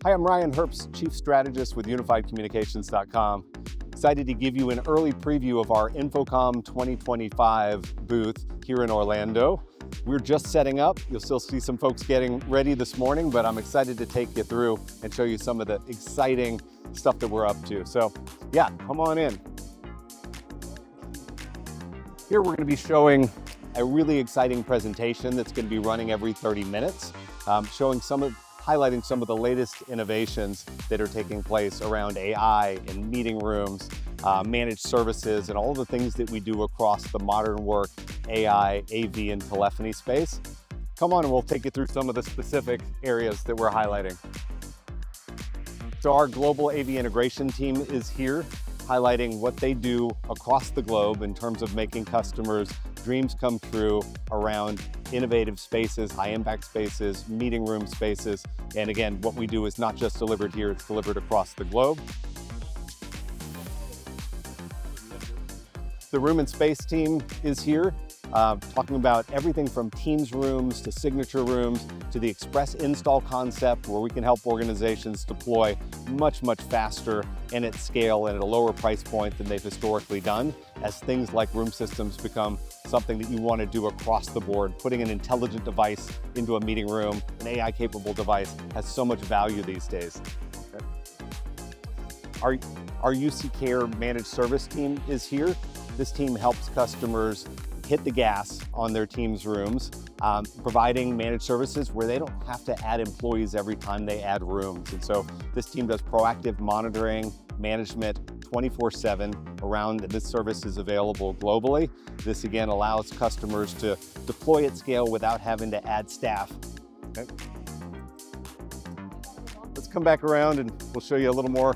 Hi, I'm Ryan Herps, Chief Strategist with UnifiedCommunications.com. Excited to give you an early preview of our InfoComm 2025 booth here in Orlando. We're just setting up. You'll still see some folks getting ready this morning, but I'm excited to take you through and show you some of the exciting stuff that we're up to. So yeah, come on in. Here we're going to be showing a really exciting presentation that's going to be running every 30 minutes, highlighting some of the latest innovations that are taking place around AI in meeting rooms, managed services, and all the things that we do across the modern work, AI, AV, and telephony space. Come on and we'll take you through some of the specific areas that we're highlighting. So our global AV integration team is here, highlighting what they do across the globe in terms of making customers' dreams come true around innovative spaces, high impact spaces, meeting room spaces. And again, what we do is not just delivered here, it's delivered across the globe. The room and space team is here, talking about everything from Teams rooms to signature rooms to the express install concept, where we can help organizations deploy much faster and at scale and at a lower price point than they've historically done, as things like room systems become something that you want to do across the board. Putting an intelligent device into a meeting room, an AI capable device, has so much value these days. Our UC Care managed service team is here. This team helps customers hit the gas on their Teams rooms, providing managed services where they don't have to add employees every time they add rooms. And so this team does proactive monitoring, management 24/7 around, and this service is available globally. This again allows customers to deploy at scale without having to add staff. Okay. Let's come back around and we'll show you a little more.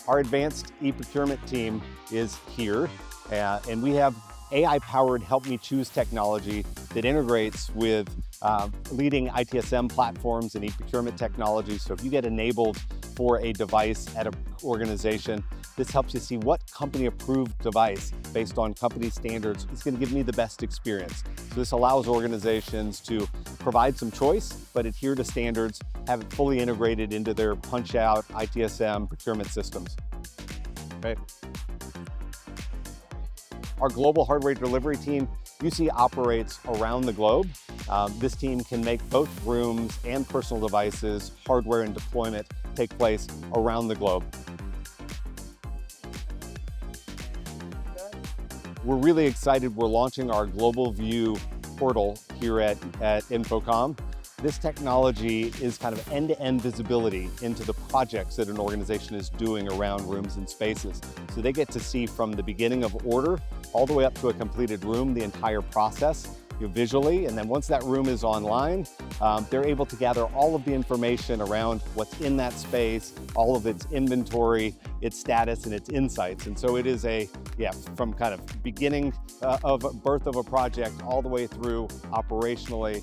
Our advanced e-procurement team is here, and we have AI-powered Help Me Choose technology that integrates with leading ITSM platforms and e-procurement technology. So if you get enabled for a device at an organization, this helps you see what company-approved device based on company standards is going to give me the best experience. So this allows organizations to provide some choice, but adhere to standards, have it fully integrated into their punch-out ITSM procurement systems. Okay. Our global hardware delivery team, UC, operates around the globe. This team can make both rooms and personal devices, hardware and deployment take place around the globe. We're really excited. We're launching our Global View portal here at InfoComm. This technology is kind of end-to-end visibility into the projects that an organization is doing around rooms and spaces. So they get to see from the beginning of order all the way up to a completed room, the entire process visually. And then once that room is online, they're able to gather all of the information around what's in that space, all of its inventory, its status, and its insights. And so it is from kind of beginning of birth of a project all the way through operationally.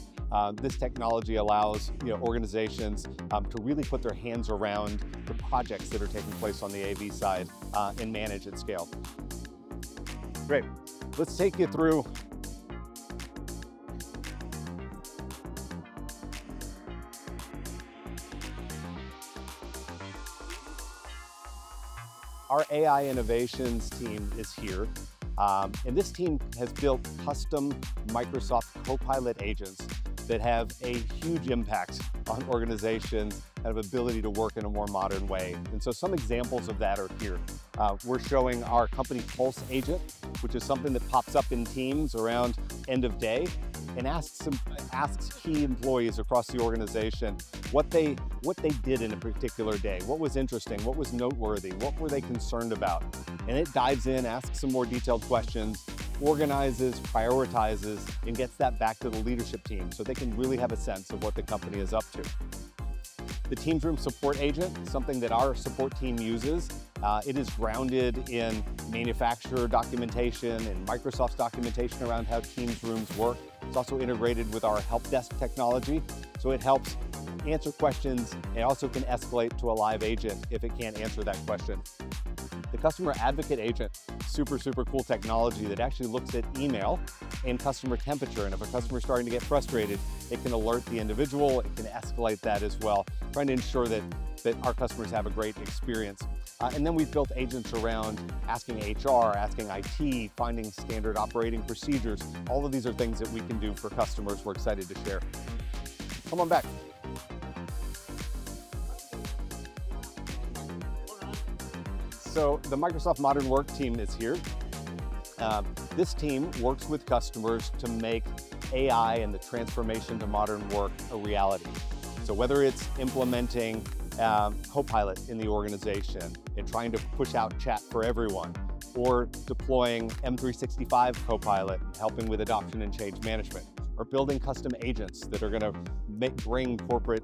This technology allows organizations to really put their hands around the projects that are taking place on the AV side and manage at scale. Great. Let's take you through our AI innovations team is here. And this team has built custom Microsoft Copilot agents that have a huge impact on organizations and have ability to work in a more modern way. And so some examples of that are here. We're showing our company Pulse agent, which is something that pops up in Teams around end of day and asks key employees across the organization what they did in a particular day, what was interesting, what was noteworthy, what were they concerned about. And it dives in, asks some more detailed questions, organizes, prioritizes, and gets that back to the leadership team so they can really have a sense of what the company is up to. The Teams Room Support Agent is something that our support team uses. It is grounded in manufacturer documentation and Microsoft's documentation around how Teams rooms work. It's also integrated with our help desk technology, so it helps answer questions and also can escalate to a live agent if it can't answer that question. The Customer Advocate Agent, super cool technology that actually looks at email and customer temperature. And if a customer is starting to get frustrated, it can alert the individual, it can escalate that as well, trying to ensure that our customers have a great experience. And then we've built agents around asking HR, asking IT, finding standard operating procedures. All of these are things that we can do for customers we're excited to share. Come on back. So the Microsoft Modern Work team is here. This team works with customers to make AI and the transformation to modern work a reality. So whether it's implementing Copilot in the organization and trying to push out chat for everyone, or deploying M365 Copilot and helping with adoption and change management, or building custom agents that are going to bring corporate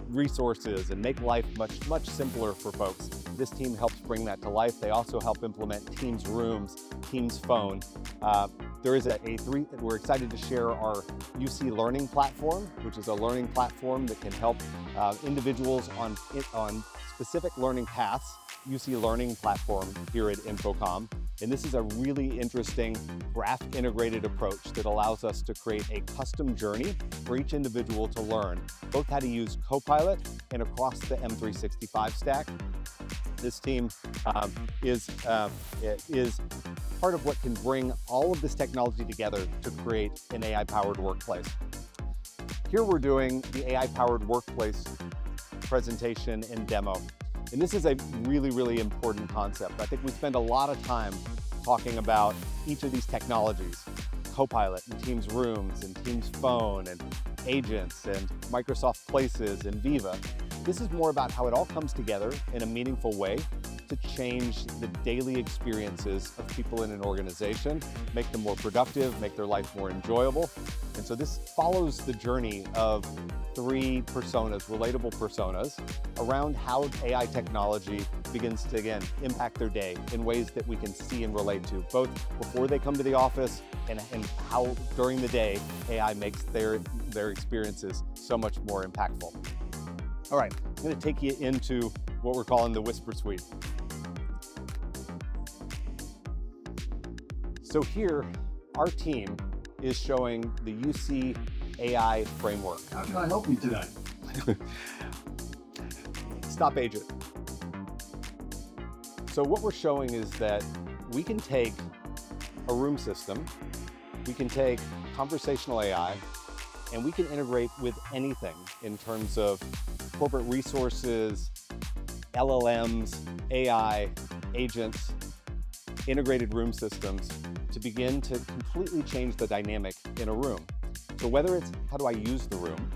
resources and make life much simpler for folks. This team helps bring that to life. They also help implement Teams Rooms, Teams Phone. We're excited to share our UC Learning platform, which is a learning platform that can help individuals on specific learning paths. UC Learning platform here at InfoComm. And this is a really interesting graph integrated approach that allows us to create a custom journey for each individual to learn both how to use Copilot and across the M365 stack. This team is part of what can bring all of this technology together to create an AI-powered workplace. Here we're doing the AI-powered workplace presentation and demo. And this is a really important concept. I think we spend a lot of time talking about each of these technologies, Copilot and Teams Rooms and Teams Phone and agents and Microsoft Places and Viva. This is more about how it all comes together in a meaningful way to change the daily experiences of people in an organization, make them more productive, make their life more enjoyable. And so this follows the journey of 3 personas, relatable personas, around how AI technology begins to, again, impact their day in ways that we can see and relate to, both before they come to the office and how during the day AI makes their experiences so much more impactful. All right, I'm going to take you into what we're calling the Whisper Suite. So here, our team is showing the UC AI framework. How can I help you today? Stop agent. So what we're showing is that we can take a room system, we can take conversational AI, and we can integrate with anything in terms of corporate resources, LLMs, AI, agents, integrated room systems to begin to completely change the dynamic in a room. So whether it's how do I use the room,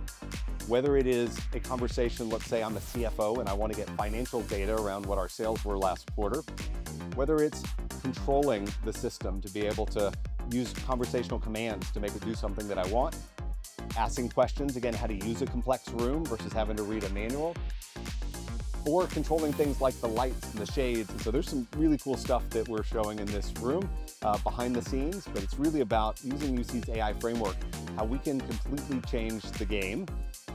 whether it is a conversation, let's say I'm a CFO and I want to get financial data around what our sales were last quarter, whether it's controlling the system to be able to use conversational commands to make it do something that I want, asking questions, again, how to use a complex room versus having to read a manual, or controlling things like the lights and the shades. And so there's some really cool stuff that we're showing in this room behind the scenes, but it's really about using UC's AI framework, how we can completely change the game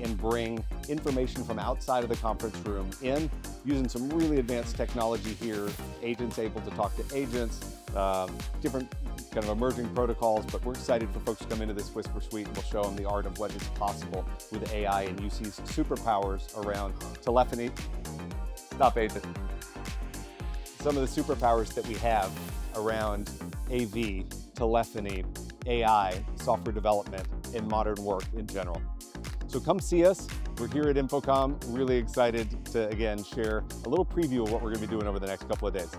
and bring information from outside of the conference room in, using some really advanced technology here, agents able to talk to agents, different kind of emerging protocols, but we're excited for folks to come into this Whisper Suite and we'll show them the art of what is possible with AI and UC's superpowers around telephony. Stop agent. Some of the superpowers that we have around AV, telephony, AI, software development, and modern work in general. So come see us. We're here at InfoComm, really excited to, again, share a little preview of what we're going to be doing over the next couple of days.